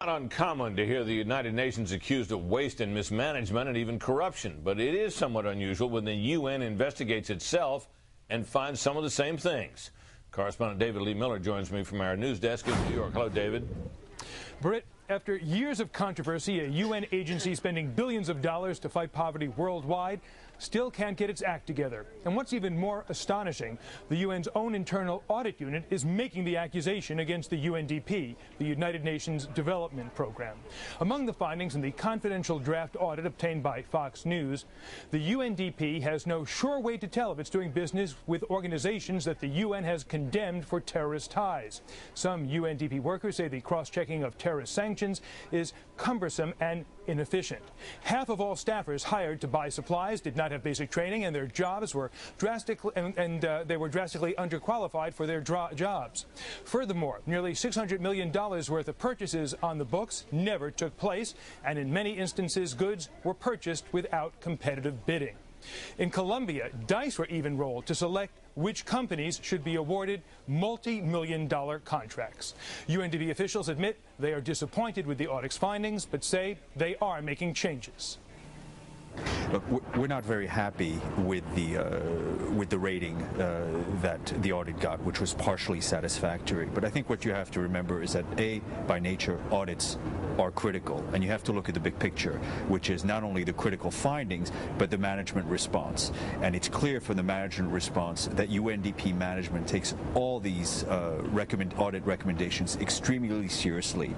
Not uncommon to hear the United Nations accused of waste and mismanagement and even corruption, but it is somewhat unusual when the UN investigates itself and finds some of the same things. Correspondent David Lee Miller joins me from our news desk in New York. Hello, David. Britt, after years of controversy, a UN agency spending billions of dollars to fight poverty worldwide still can't get its act together. And what's even more astonishing, the UN's own internal audit unit is making the accusation against the UNDP, the United Nations Development Program. Among the findings in the confidential draft audit obtained by Fox News, the UNDP has no sure way to tell if it's doing business with organizations that the UN has condemned for terrorist ties. Some UNDP workers say the cross-checking of terrorist sanctions is cumbersome and inefficient. Half of all staffers hired to buy supplies did not have basic training, and their jobs were drastically underqualified for their jobs. Furthermore, nearly $600 million worth of purchases on the books never took place, and in many instances, goods were purchased without competitive bidding. In Colombia, dice were even rolled to select which companies should be awarded multi-million-dollar contracts. UNDP officials admit they are disappointed with the audit's findings, but say they are making changes. Look, we're not very happy with the rating that the audit got, which was partially satisfactory. But I think what you have to remember is that, by nature, audits are critical, and you have to look at the big picture, which is not only the critical findings, but the management response. And it's clear from the management response that UNDP management takes all these audit recommendations extremely seriously.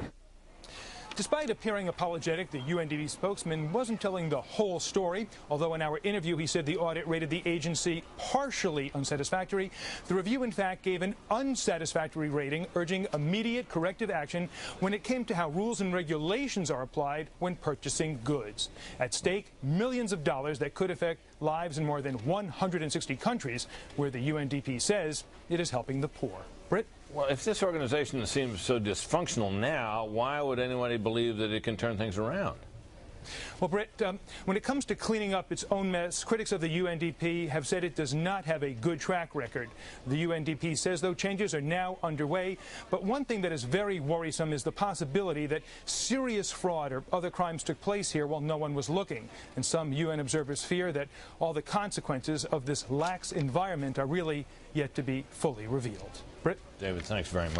Despite appearing apologetic, the UNDP spokesman wasn't telling the whole story. Although in our interview he said the audit rated the agency partially unsatisfactory, the review in fact gave an unsatisfactory rating, urging immediate corrective action when it came to how rules and regulations are applied when purchasing goods. At stake, millions of dollars that could affect lives in more than 160 countries, where the UNDP says it is helping the poor. Britt? Well, if this organization seems so dysfunctional now, why would anybody believe that it can turn things around? Well, Britt, when it comes to cleaning up its own mess, critics of the UNDP have said it does not have a good track record. The UNDP says, though, changes are now underway. But one thing that is very worrisome is the possibility that serious fraud or other crimes took place here while no one was looking. And some UN observers fear that all the consequences of this lax environment are really yet to be fully revealed. Britt? David, thanks very much.